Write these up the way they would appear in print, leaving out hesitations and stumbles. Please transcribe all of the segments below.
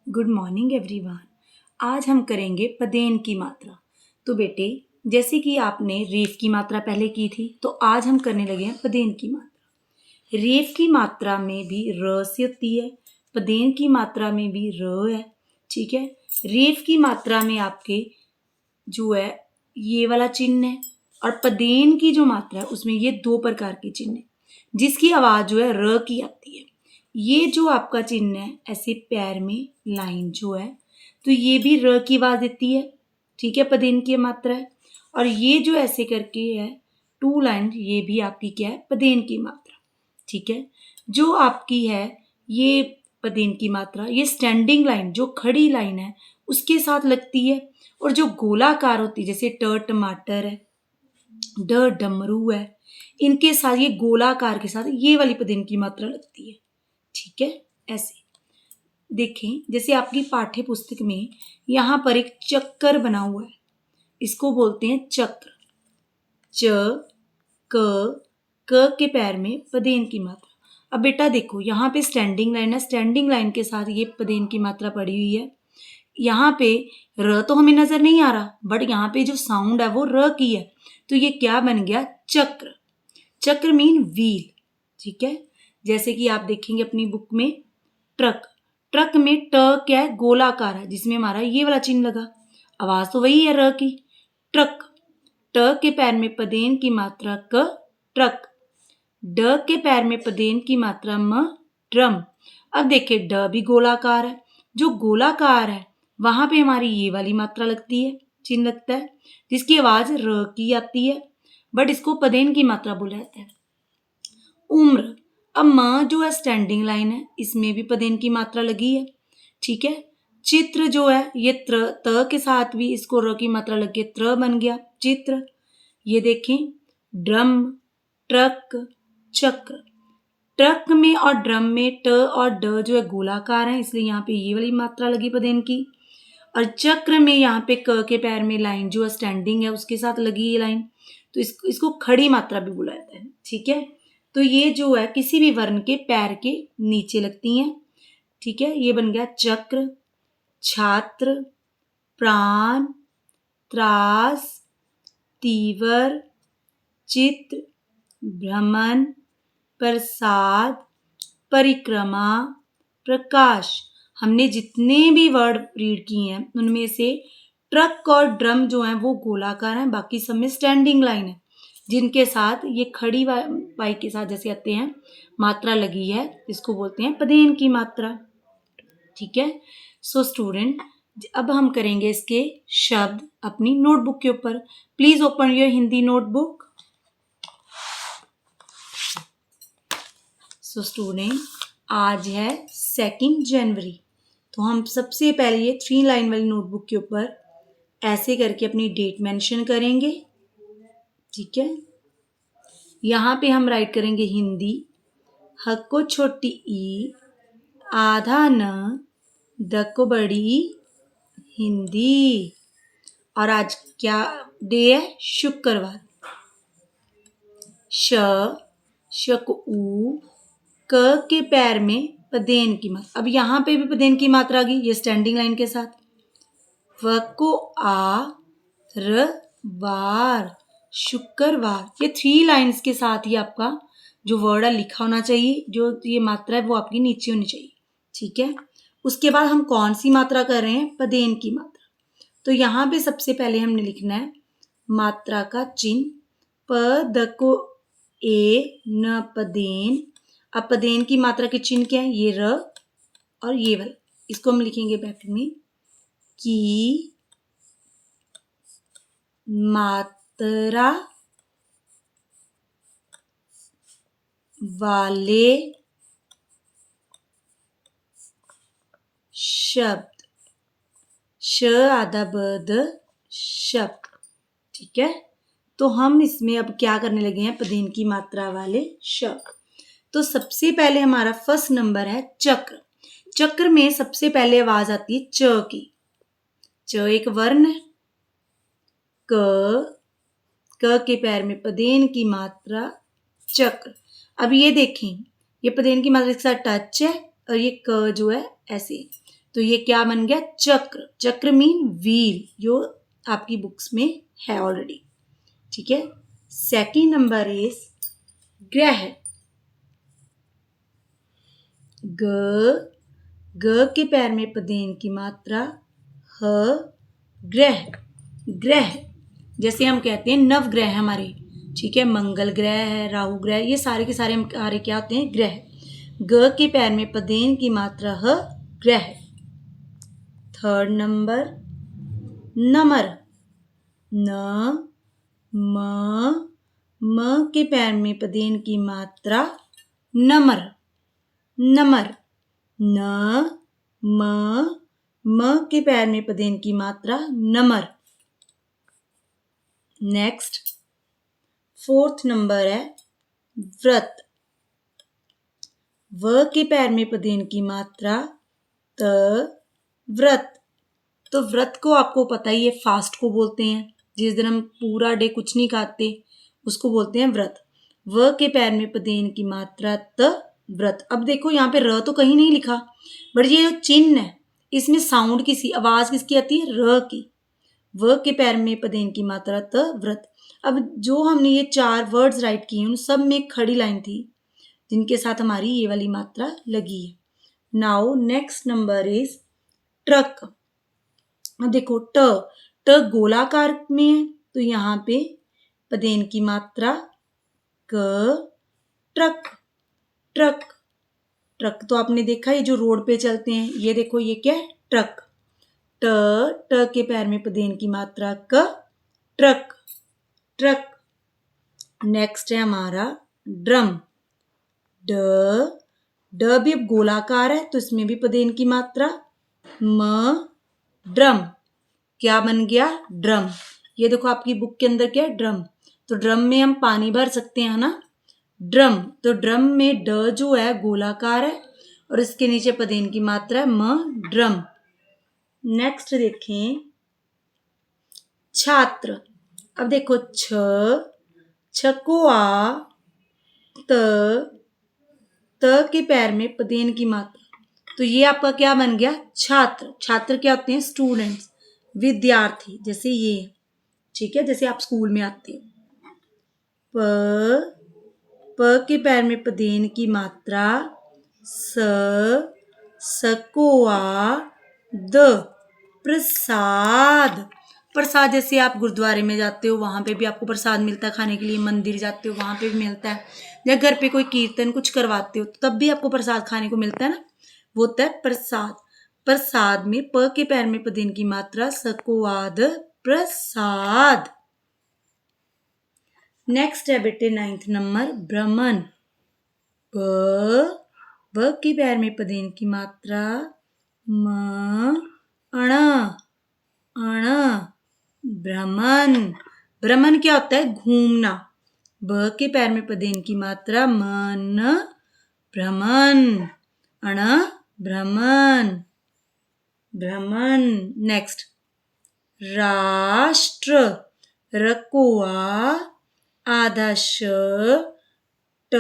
Good morning everyone. आज हम करेंगे पदेन की मात्रा। तो बेटे, जैसे कि आपने रेफ की मात्रा पहले की थी, तो आज हम करने लगे हैं पदेन की मात्रा। रेफ की मात्रा में भी र से होती है, पदेन की मात्रा में भी र है। ठीक है। रेफ की मात्रा में आपके जो है ये वाला चिन्ह है, और पदेन की जो मात्रा है उसमें ये दो प्रकार के चिन्ह है, जिसकी आवाज जो है र की आती है। ये जो आपका चिन्ह है ऐसे पैर में लाइन जो है, तो ये भी र की आवाज देती है। ठीक है, पदेन की मात्रा है। और ये जो ऐसे करके है टू लाइन, ये भी आपकी क्या है, पदेन की मात्रा। ठीक है। जो आपकी है ये पदेन की मात्रा, ये स्टैंडिंग लाइन जो खड़ी लाइन है उसके साथ लगती है। और जो गोलाकार होती है, जैसे ट टमाटर है, ड डमरू है, इनके साथ ये गोलाकार के साथ ये वाली पदेन की मात्रा लगती है। ठीक है। ऐसे देखें, जैसे आपकी पाठ्य पुस्तक में यहाँ पर एक चक्कर बना हुआ है, इसको बोलते हैं चक्र। च क के पैर में पदेन की मात्रा। अब बेटा देखो, यहाँ पे स्टैंडिंग लाइन है, स्टैंडिंग लाइन के साथ ये पदेन की मात्रा पड़ी हुई है। यहाँ पे र तो हमें नजर नहीं आ रहा, बट यहाँ पे जो साउंड है वो र की है, तो ये क्या बन गया, चक्र। चक्र मीन व्हील। ठीक है। जैसे कि आप देखेंगे अपनी बुक में ट्रक, ट्रक में ट क्या है, गोलाकार है, जिसमें हमारा ये वाला चिन्ह लगा। आवाज तो वही है र की, ट्रक। ट के पैर में पदेन की मात्रा क, ट्रक। ड के पैर में पदेन की मात्रा म, ड्रम। अब देखिए ड भी गोलाकार है, जो गोलाकार है वहां पे हमारी ये वाली मात्रा लगती है, चिन्ह लगता है, जिसकी आवाज र की आती है, बट इसको पदेन की मात्रा बोला जाता है। उम्र। अब म जो है स्टैंडिंग लाइन है, इसमें भी पदेन की मात्रा लगी है। ठीक है। चित्र जो है ये त्र त के साथ भी इसको र की मात्रा लग गई, त्र बन गया चित्र। ये देखें, ड्रम, ट्रक, चक्र। ट्रक में और ड्रम में ट और ड जो है गोलाकार है, इसलिए यहाँ पे ये वाली मात्रा लगी पदेन की। और चक्र में यहाँ पे क के पैर में लाइन जो है स्टैंडिंग है उसके साथ लगी ये लाइन, तो इसको खड़ी मात्रा भी बोला जाता है। ठीक है। तो ये जो है किसी भी वर्ण के पैर के नीचे लगती हैं। ठीक है। ये बन गया चक्र, छात्र, प्राण, त्रास, तीवर, चित्र, भ्रमण, प्रसाद, परिक्रमा, प्रकाश। हमने जितने भी वर्ड रीड किए हैं उनमें से ट्रक और ड्रम जो हैं वो गोलाकार हैं, बाकी सब में स्टैंडिंग लाइन है, जिनके साथ ये खड़ी वाई के साथ जैसे आते हैं मात्रा लगी है, इसको बोलते हैं पदेन की मात्रा। ठीक है। सो स्टूडेंट, अब हम करेंगे इसके शब्द अपनी नोटबुक के ऊपर। Please open your Hindi notebook. So student, आज है 2 जनवरी, तो हम सबसे पहले ये 3 लाइन वाली नोटबुक के ऊपर ऐसे करके अपनी डेट मेंशन करेंगे। ठीक है। यहाँ पे हम राइट करेंगे हिंदी, ह को छोटी ई, आधा न, द को बड़ी हिंदी। और आज क्या डे है, शुक्रवार। श को ऊ, क के पैर में पदेन की मात्रा। अब यहाँ पे भी पदेन की मात्रा आ गई, ये स्टैंडिंग लाइन के साथ। व को आ, र वार, शुक्रवार। ये 3 लाइन्स के साथ ही आपका जो वर्ड है लिखा होना चाहिए, जो ये मात्रा है वो आपकी नीचे होनी चाहिए। ठीक है। उसके बाद हम कौन सी मात्रा कर रहे हैं, पदेन की मात्रा। तो यहाँ पे सबसे पहले हमने लिखना है मात्रा का चिन्ह, प द को ए, न पदेन। अब पदेन की मात्रा के चिन्ह क्या है, ये र और ये वाला, इसको हम लिखेंगे ब्रैकेट में, की मात्रा वाले शब्द, श आधा ब शब्द। ठीक है। तो हम इसमें अब क्या करने लगे हैं, पदेन की मात्रा वाले शब्द। तो सबसे पहले हमारा फर्स्ट नंबर है चक्र। चक्र में सबसे पहले आवाज आती है च की। च एक वर्ण है। क के पैर में पदेन की मात्रा चक्र। अब ये देखें, ये पदेन की मात्रा के साथ टच है और ये क जो है ऐसे। तो ये क्या बन गया? चक्र। चक्र मीन व्हील, जो आपकी बुक्स में है ऑलरेडी। ठीक है। सेकंड नंबर इज ग्रह। ग, ग के पैर में पदेन की मात्रा ह, ग्रह। ग्रह जैसे हम कहते हैं नवग्रह हमारे, ठीक है, मंगल ग्रह है, राहु ग्रह, ये सारे के सारे हमारे क्या होते हैं? ग्रह। ग के पैर में पदेन की मात्रा ह, ग्रह। थर्ड नंबर नमर। न, म के पैर में पदेन की मात्रा नमर। नमर। न, म के पैर में पदेन की मात्रा नमर। नेक्स्ट फोर्थ नंबर है व्रत। व के पैर में पदेन की मात्रा त, व्रत। तो व्रत को आपको पता ही है, फास्ट को बोलते हैं, जिस दिन हम पूरा डे कुछ नहीं खाते उसको बोलते हैं व्रत। व के पैर में पदेन की मात्रा त, व्रत। अब देखो यहाँ पे र तो कहीं नहीं लिखा, बट ये जो चिन्ह है इसमें साउंड किसी, आवाज किसकी आती है? र की। व के पैर में पदेन की मात्रा त, व्रत। अब जो हमने ये 4 वर्ड्स राइट किए उन सब में एक खड़ी लाइन थी जिनके साथ हमारी ये वाली मात्रा लगी है। Now next number is truck. देखो ट गोलाकार में है, तो यहाँ पे पदेन की मात्रा क, ट्रक। ट्रक। ट्रक तो आपने देखा ये जो रोड पे चलते हैं, ये देखो ये क्या है? ट्रक। ट के पैर में पदेन की मात्रा क, ट्रक। ट्रक। नेक्स्ट है हमारा ड्रम। ड भी अब गोलाकार है तो इसमें भी पदेन की मात्रा म, ड्रम। क्या बन गया? ड्रम। ये देखो आपकी बुक के अंदर क्या है? ड्रम। तो ड्रम में हम पानी भर सकते हैं ना, ड्रम। तो ड्रम में ड जो है गोलाकार है और इसके नीचे पदेन की मात्रा है म, ड्रम। नेक्स्ट देखें छात्र। अब देखो छको आ, त के पैर में पदेन की मात्रा, तो ये आपका क्या बन गया? छात्र। छात्र क्या होते हैं? स्टूडेंट्स, विद्यार्थी, जैसे ये, ठीक है, जैसे आप स्कूल में आते हो। प के पैर में पदेन की मात्रा सको आ, द, प्रसाद। प्रसाद जैसे आप गुरुद्वारे में जाते हो वहां पे भी आपको प्रसाद मिलता है खाने के लिए, मंदिर जाते हो वहां पे भी मिलता है, या घर पे कोई कीर्तन कुछ करवाते हो तब भी आपको प्रसाद खाने को मिलता है ना, वो होता है प्रसाद। प्रसाद में प के पैर में पदेन की मात्रा सकोआद, प्रसाद। नेक्स्ट है बेटे 9th नंबर ब्रह्मन। ब के पैर में पदेन की मात्रा म, अण, अण, भ्रमण। भ्रमण क्या होता है? घूमना। ब के पैर में पदेन की मात्रा मन, भ्रमण, अण, भ्रमण, भ्रमण। नेक्स्ट राष्ट्र। रकोआ, आधा श, ट।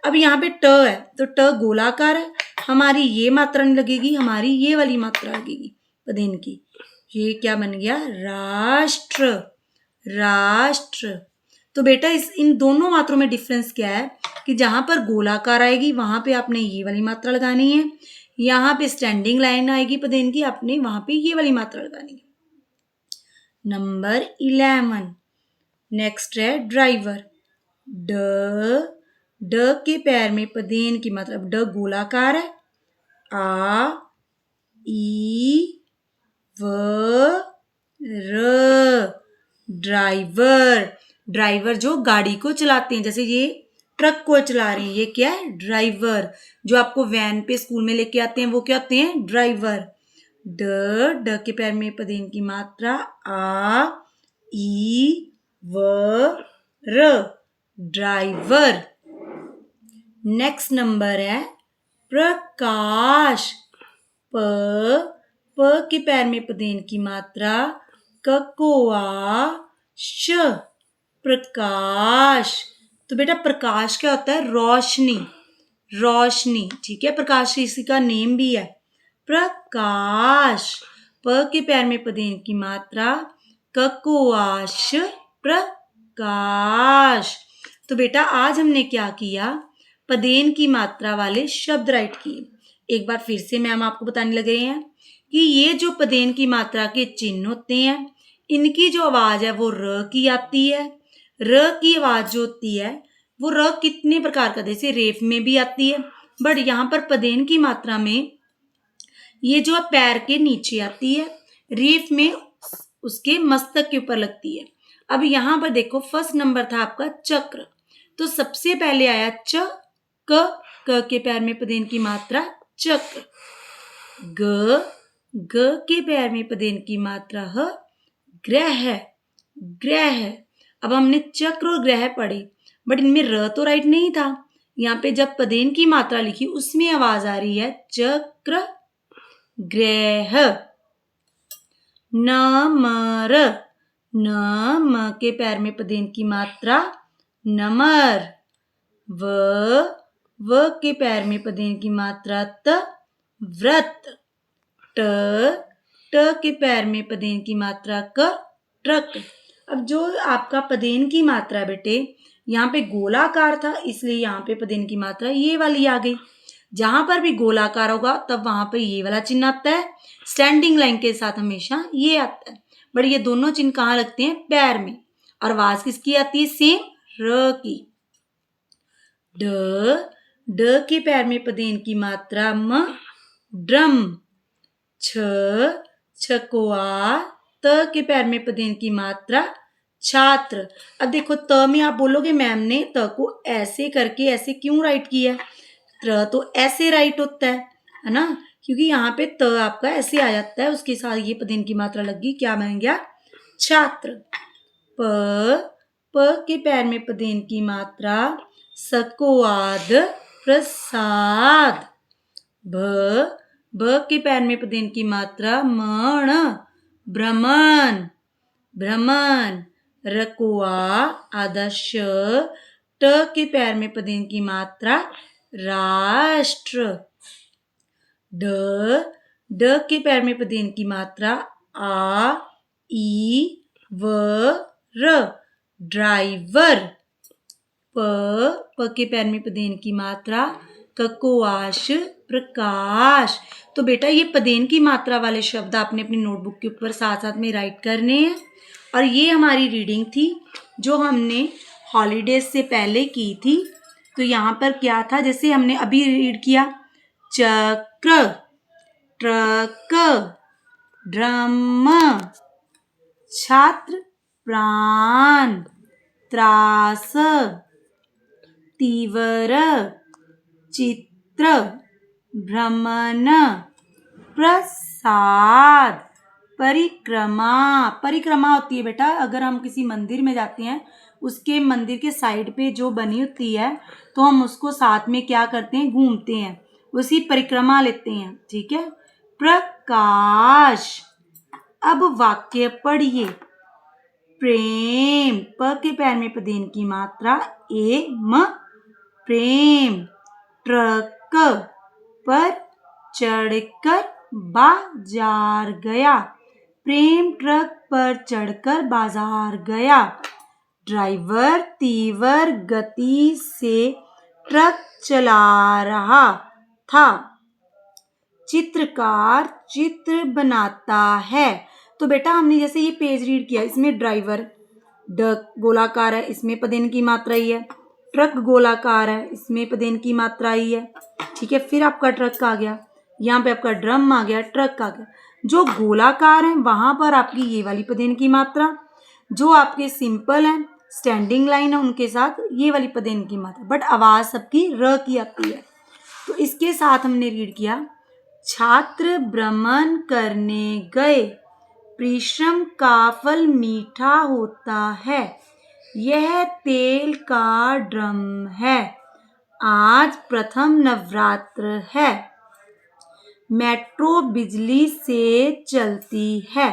अब यहाँ पे ट है तो ट गोलाकार है, हमारी ये मात्रा नहीं लगेगी, हमारी ये वाली मात्रा लगेगी पदेन की। ये क्या बन गया? राष्ट्र। राष्ट्र। तो बेटा इन दोनों मात्रों में डिफरेंस क्या है कि जहां पर गोलाकार आएगी वहां पे आपने ये वाली मात्रा लगानी है, यहाँ पे स्टैंडिंग लाइन आएगी पदेन की, आपने वहां पे ये वाली मात्रा लगानी है। नंबर 11 नेक्स्ट है ड्राइवर। ड के पैर में पदेन की मात्रा, ड गोलाकार है, आ, ई, व, र, ड्राइवर। ड्राइवर जो गाड़ी को चलाते हैं, जैसे ये ट्रक को चला रहे हैं, ये क्या है? ड्राइवर। जो आपको वैन पे स्कूल में लेके आते हैं वो क्या होते हैं? ड्राइवर। ड के पैर में पदेन की मात्रा आ, ई, व, र, ड्राइवर। नेक्स्ट नंबर है प्रकाश। प के पैर में पदेन की मात्रा ककोआ, श, प्रकाश। तो बेटा प्रकाश क्या होता है? रोशनी। रोशनी, ठीक है, प्रकाश इसी का नेम भी है। प्रकाश। प के पैर में पदेन की मात्रा, ककोआश प्रकाश। तो बेटा आज हमने क्या किया, पदेन की मात्रा वाले शब्द राइट किए। एक बार फिर से मैम आपको बताने लग रहे हैं कि ये जो पदेन की मात्रा के चिन्ह होते हैं, इनकी जो आवाज है वो र की आती है। र की आवाज जो होती है वो र कितने प्रकार का, जैसे रेफ में भी आती है, बट यहाँ पर पदेन की मात्रा में ये जो पैर के नीचे आती है, रेफ में उसके मस्तक के ऊपर लगती है। अब यहाँ पर देखो फर्स्ट नंबर था आपका चक्र, तो सबसे पहले आया क के पैर में पदेन की मात्रा चक्र। ग के पैर में पदेन की मात्रा ह, ग्रह ग्रह। अब हमने चक्र और ग्रह पढ़े, बट इनमें र तो राइट नहीं था। यहाँ पे जब पदेन की मात्रा लिखी उसमें आवाज आ रही है चक्र ग्रह। नमर, न के पैर में पदेन की मात्रा नमर। व के पैर में पदेन की मात्रा त, व्रत। ट के पैर में पदेन की मात्रा क, ट्रक। अब जो आपका पदेन की मात्रा बेटे यहाँ पे गोलाकार था, इसलिए यहाँ पे पदेन की मात्रा ये वाली आ गई। जहां पर भी गोलाकार होगा तब वहां पे ये वाला चिन्ह आता है, स्टैंडिंग लाइन के साथ हमेशा ये आता है। बट ये दोनों चिन्ह कहाँ लगते हैं, पैर में। और आवाज किसकी आती है, सेम र की। ड के पैर में पदेन की मात्रा म, ड्रम। छकुआ। त के पैर में पदेन की मात्रा छात्र। अब देखो त में आप बोलोगे मैम ने त को ऐसे करके ऐसे क्यों राइट किया, त तो ऐसे राइट होता है ना, क्योंकि यहाँ पे त आपका ऐसे आ जाता है, उसके साथ ये पदेन की मात्रा लग गई, क्या बन गया, छात्र। प के पैर में पदेन की मात्रा सकोआद प्रसाद। भ के पैर में पदेन की मात्रा मण, भ्रमण भ्रमण। रकुआ आदर्श। ट के पैर में पदेन की मात्रा राष्ट्र। ड के पैर में पदेन की मात्रा आ, ई, व, र, ड्राइवर। प के पैर में पदेन की मात्रा ककोआश प्रकाश। तो बेटा ये पदेन की मात्रा वाले शब्द आपने अपनी नोटबुक के ऊपर साथ साथ में राइट करने हैं। और ये हमारी रीडिंग थी जो हमने हॉलीडेज से पहले की थी। तो यहाँ पर क्या था, जैसे हमने अभी रीड किया, चक्र, ट्रक, ड्रम, छात्र, प्राण, त्रास, तीव्र, चित्र, भ्रमण, प्रसाद, परिक्रमा। परिक्रमा होती है बेटा, अगर हम किसी मंदिर में जाते हैं, उसके मंदिर के साइड पे जो बनी होती है तो हम उसको साथ में क्या करते हैं, घूमते हैं, उसी परिक्रमा लेते हैं, ठीक है। प्रकाश। अब वाक्य पढ़िए। प्रेम, प के पैर में पदेन की मात्रा ए, म, प्रेम। ट्रक, पर चढ़कर बाजार गया, प्रेम ट्रक पर चढ़कर बाजार गया। ड्राइवर तीव्र गति से ट्रक चला रहा था। चित्रकार चित्र बनाता है। तो बेटा हमने जैसे ये पेज रीड किया, इसमें ड्राइवर ड गोलाकार है, इसमें पदेन की मात्रा ही है। ट्रक गोलाकार है, इसमें पदेन की मात्रा ही है, ठीक है। फिर आपका ट्रक आ गया, यहाँ पे आपका ड्रम आ गया, ट्रक आ गया। जो गोलाकार है वहां पर आपकी ये वाली पदेन की मात्रा, जो आपके सिंपल है स्टैंडिंग लाइन है उनके साथ ये वाली पदेन की मात्रा, बट आवाज सबकी र की आती है। तो इसके साथ हमने रीड किया, छात्र भ्रमण करने गए, परिश्रम का फल मीठा होता है, यह तेल का ड्रम है, आज प्रथम नवरात्र है, मेट्रो बिजली से चलती है।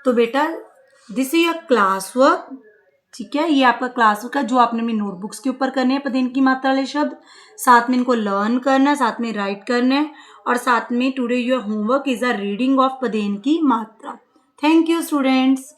तो बेटा this is your class work, ठीक है, ये आपका क्लास वर्क है जो आपने अपनी नोटबुक्स के ऊपर करने हैं पदेन की मात्रा वाले शब्द, साथ में इनको लर्न करना है, साथ में राइट करना है, और साथ में today your homework is a reading of पदेन की मात्रा। Thank you students.